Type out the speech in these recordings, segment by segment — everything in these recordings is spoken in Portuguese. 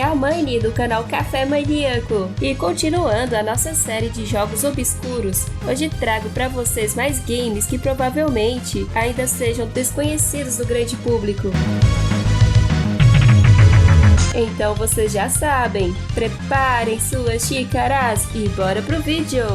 é a Mani do canal Café Maníaco. E continuando a nossa série de jogos obscuros, hoje trago para vocês mais games que provavelmente ainda sejam desconhecidos do grande público. Então vocês já sabem, preparem suas xícaras e bora pro vídeo!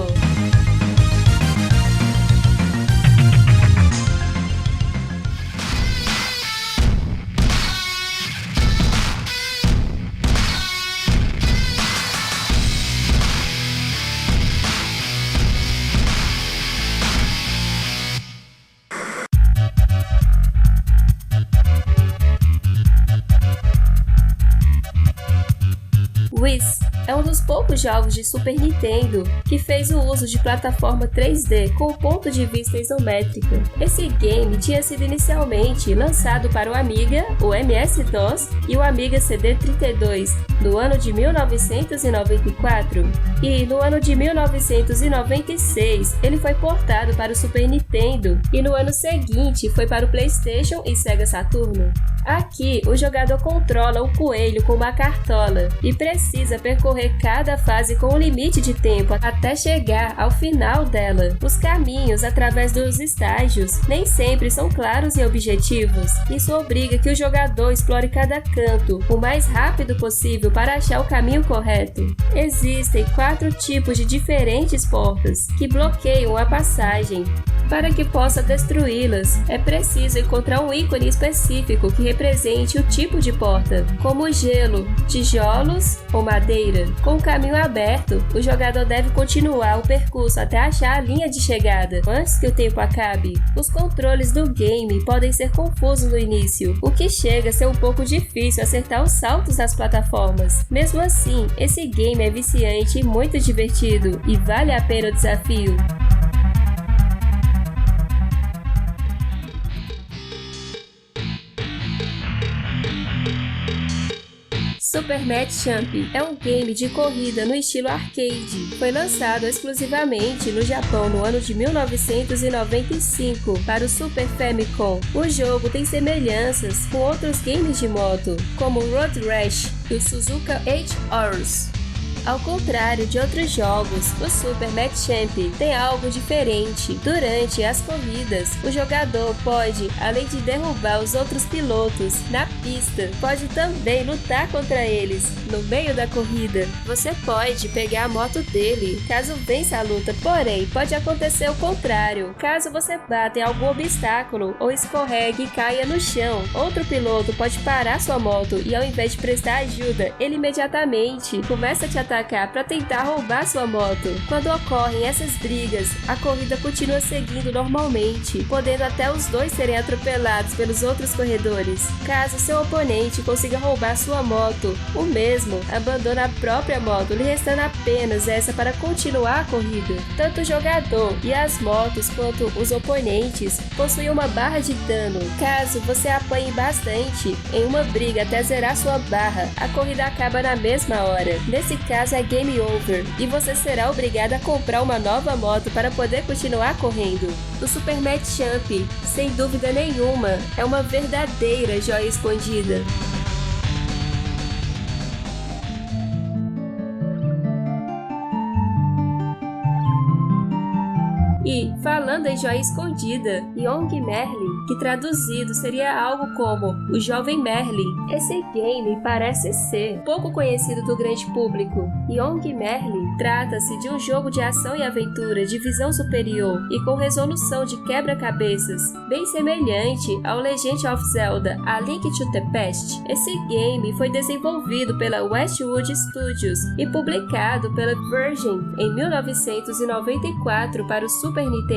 Whis é um dos poucos jogos de Super Nintendo que fez o uso de plataforma 3D com ponto de vista isométrico. Esse game tinha sido inicialmente lançado para o Amiga, o MS-DOS e o Amiga CD32 no ano de 1994 e no ano de 1996 ele foi portado para o Super Nintendo e no ano seguinte foi para o PlayStation e Sega Saturno. Aqui, o jogador controla o coelho com uma cartola e precisa percorrer cada fase com um limite de tempo até chegar ao final dela. Os caminhos através dos estágios nem sempre são claros e objetivos. Isso obriga que o jogador explore cada canto o mais rápido possível para achar o caminho correto. Existem 4 tipos de diferentes portas que bloqueiam a passagem. Para que possa destruí-las, é preciso encontrar um ícone específico que represente o tipo de porta, como gelo, tijolos ou madeira. Com o caminho aberto, o jogador deve continuar o percurso até achar a linha de chegada, antes que o tempo acabe. Os controles do game podem ser confusos no início, o que chega a ser um pouco difícil acertar os saltos das plataformas. Mesmo assim, esse game é viciante e muito divertido, e vale a pena o desafio. Super Match Champ é um game de corrida no estilo arcade. Foi lançado exclusivamente no Japão no ano de 1995 para o Super Famicom. O jogo tem semelhanças com outros games de moto, como o Road Rash e o Suzuka H-Horse. Ao contrário de outros jogos, o Super Match Champ tem algo diferente. Durante as corridas, o jogador pode, além de derrubar os outros pilotos na pista, pode também lutar contra eles. No meio da corrida, você pode pegar a moto dele, caso vença a luta, porém, pode acontecer o contrário. Caso você bata em algum obstáculo ou escorregue e caia no chão, outro piloto pode parar sua moto e ao invés de prestar ajuda, ele imediatamente começa a te atacar para tentar roubar sua moto. Quando ocorrem essas brigas, a corrida continua seguindo normalmente, podendo até os dois serem atropelados pelos outros corredores. Caso seu oponente consiga roubar sua moto, o mesmo abandona a própria moto, lhe restando apenas essa para continuar a corrida. Tanto o jogador e as motos quanto os oponentes possuem uma barra de dano. Caso você apanhe bastante em uma briga até zerar sua barra, a corrida acaba na mesma hora. Nesse caso é game over e você será obrigado a comprar uma nova moto para poder continuar correndo. O Super Match Champ, sem dúvida nenhuma, é uma verdadeira joia escondida. E, falando em joia escondida, Young Merlin, que traduzido seria algo como o Jovem Merlin. Esse game parece ser pouco conhecido do grande público. Young Merlin trata-se de um jogo de ação e aventura de visão superior e com resolução de quebra-cabeças, bem semelhante ao Legend of Zelda: A Link to the Past. Esse game foi desenvolvido pela Westwood Studios e publicado pela Virgin em 1994 para o Super Nintendo.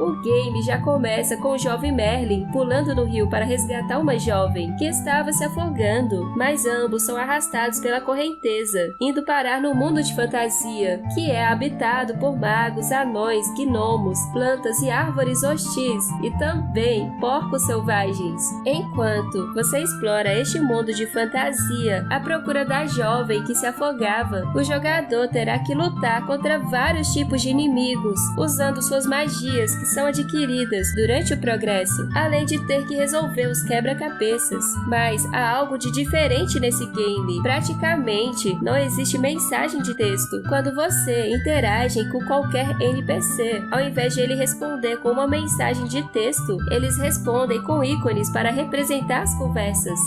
O game já começa com o jovem Merlin pulando no rio para resgatar uma jovem que estava se afogando, mas ambos são arrastados pela correnteza, indo parar no mundo de fantasia, que é habitado por magos, anões, gnomos, plantas e árvores hostis e também porcos selvagens. Enquanto você explora este mundo de fantasia à procura da jovem que se afogava, o jogador terá que lutar contra vários tipos de inimigos, usando suas suas magias que são adquiridas durante o progresso, além de ter que resolver os quebra-cabeças. Mas há algo de diferente nesse game. Praticamente não existe mensagem de texto. Quando você interage com qualquer NPC, ao invés de ele responder com uma mensagem de texto, eles respondem com ícones para representar as conversas.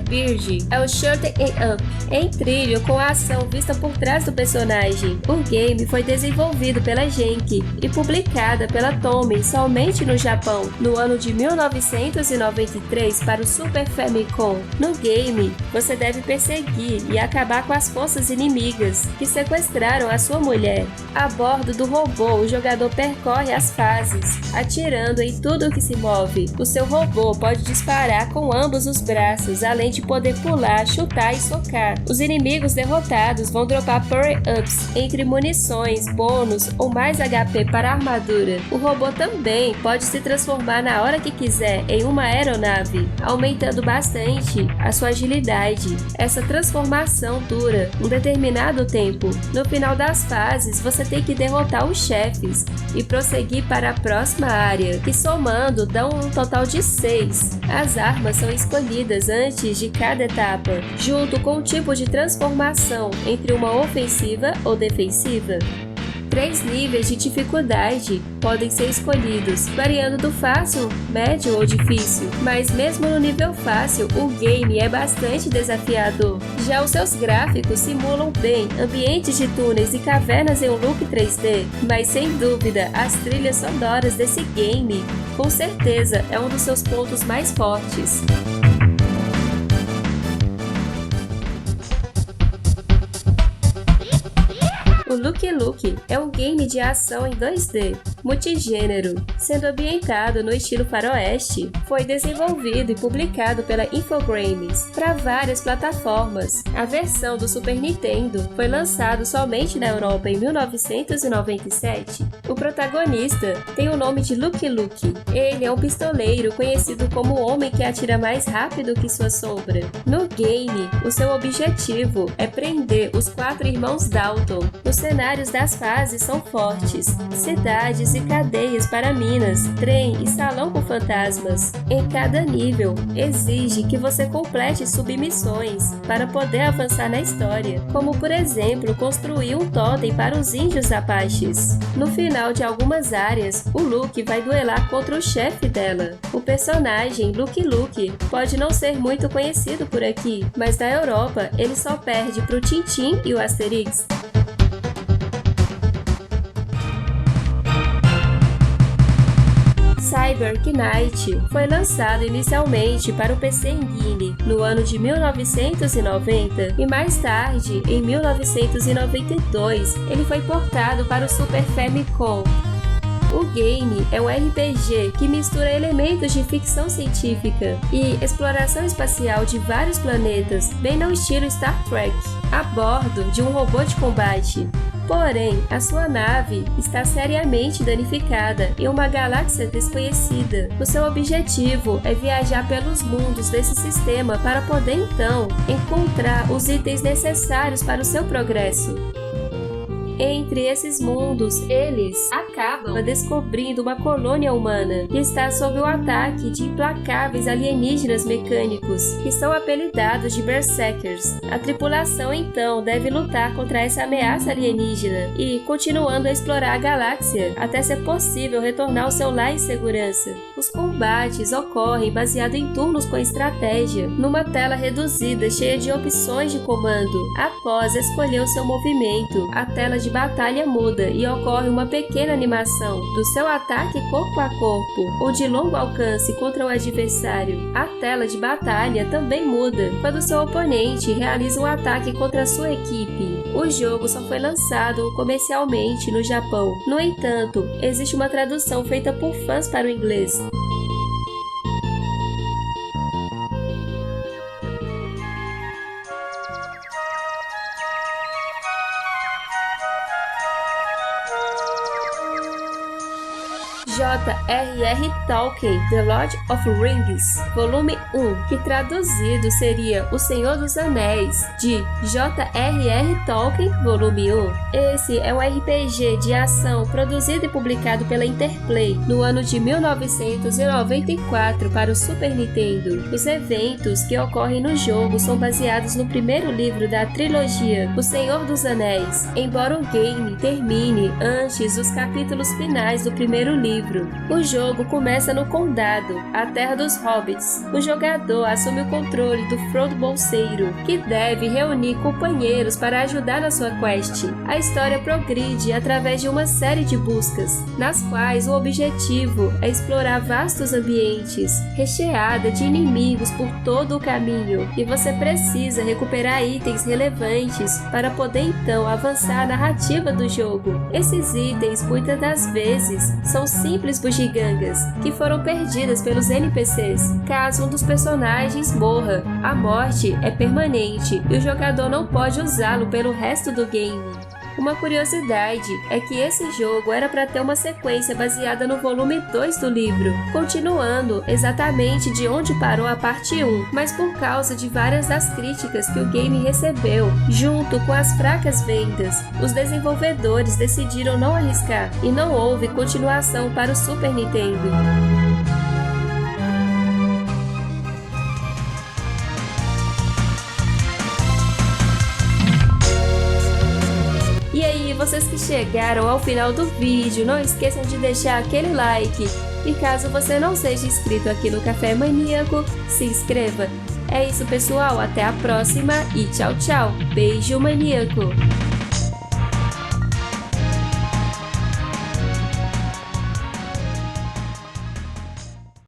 Bird é o Shooting Up, em trilho com a ação vista por trás do personagem. O game foi desenvolvido pela Genki e publicada pela Tomy somente no Japão, no ano de 1993 para o Super Famicom. No game, você deve perseguir e acabar com as forças inimigas que sequestraram a sua mulher. A bordo do robô, o jogador percorre as fases, atirando em tudo que se move. O seu robô pode disparar com ambos os braços, além de poder pular, chutar e socar. Os inimigos derrotados vão dropar power-ups entre munições, bônus ou mais HP para a armadura. O robô também pode se transformar na hora que quiser em uma aeronave, aumentando bastante a sua agilidade. Essa transformação dura um determinado tempo. No final das fases, você tem que derrotar os chefes e prosseguir para a próxima área, que somando dão um total de 6. As armas são escolhidas antes de cada etapa, junto com o tipo de transformação entre uma ofensiva ou defensiva. 3 níveis de dificuldade podem ser escolhidos, variando do fácil, médio ou difícil, mas mesmo no nível fácil, o game é bastante desafiador. Já os seus gráficos simulam bem ambientes de túneis e cavernas em um look 3D, mas sem dúvida, as trilhas sonoras desse game, com certeza, é um dos seus pontos mais fortes. O Lucky Luke é um game de ação em 2D, multigênero, sendo ambientado no estilo faroeste. Foi desenvolvido e publicado pela Infogrames para várias plataformas. A versão do Super Nintendo foi lançada somente na Europa em 1997. O protagonista tem o nome de Lucky Luke. Ele é um pistoleiro conhecido como o homem que atira mais rápido que sua sombra. No game, o seu objetivo é prender os 4 irmãos Dalton. Os cenários das fases são fortes, cidades e cadeias para minas, trem e salão com fantasmas. Em cada nível, exige que você complete submissões para poder avançar na história, como por exemplo, construir um totem para os índios apaches. No final de algumas áreas, o Luke vai duelar contra o chefe dela. O personagem Lucky Luke pode não ser muito conhecido por aqui, mas na Europa ele só perde para o Tintin e o Asterix. Cyber Knight foi lançado inicialmente para o PC Engine no ano de 1990 e mais tarde, em 1992, ele foi portado para o Super Famicom. O game é um RPG que mistura elementos de ficção científica e exploração espacial de vários planetas, bem no estilo Star Trek, a bordo de um robô de combate. Porém, a sua nave está seriamente danificada em uma galáxia desconhecida. O seu objetivo é viajar pelos mundos desse sistema para poder então encontrar os itens necessários para o seu progresso. Entre esses mundos, eles acabam descobrindo uma colônia humana que está sob o ataque de implacáveis alienígenas mecânicos, que são apelidados de Berserkers. A tripulação então deve lutar contra essa ameaça alienígena e continuando a explorar a galáxia até ser possível retornar ao seu lar em segurança. Os combates ocorrem baseado em turnos com estratégia, numa tela reduzida cheia de opções de comando. Após escolher o seu movimento, a tela de batalha muda e ocorre uma pequena animação do seu ataque corpo a corpo ou de longo alcance contra o adversário. A tela de batalha também muda quando seu oponente realiza um ataque contra a sua equipe. O jogo só foi lançado comercialmente no Japão. No entanto, existe uma tradução feita por fãs para o inglês. J.R.R. Tolkien, The Lord of Rings, volume 1, que traduzido seria O Senhor dos Anéis, de J.R.R. Tolkien, volume 1. Esse é um RPG de ação produzido e publicado pela Interplay no ano de 1994 para o Super Nintendo. Os eventos que ocorrem no jogo são baseados no primeiro livro da trilogia, O Senhor dos Anéis, embora o game termine antes dos capítulos finais do primeiro livro. O jogo começa no Condado, a terra dos Hobbits. O jogador assume o controle do Frodo Bolseiro, que deve reunir companheiros para ajudar na sua quest. A história progride através de uma série de buscas, nas quais o objetivo é explorar vastos ambientes, recheada de inimigos por todo o caminho, e você precisa recuperar itens relevantes para poder então avançar a narrativa do jogo. Esses itens, muitas das vezes, são simples bugigangas, que foram perdidas pelos NPCs. Caso um dos personagens morra, a morte é permanente e o jogador não pode usá-lo pelo resto do game. Uma curiosidade é que esse jogo era para ter uma sequência baseada no volume 2 do livro, continuando exatamente de onde parou a parte 1, mas por causa de várias das críticas que o game recebeu, junto com as fracas vendas, os desenvolvedores decidiram não arriscar e não houve continuação para o Super Nintendo. E aí, vocês que chegaram ao final do vídeo, não esqueçam de deixar aquele like. E caso você não seja inscrito aqui no Café Maníaco, se inscreva. É isso, pessoal. Até a próxima e tchau, tchau. Beijo maníaco!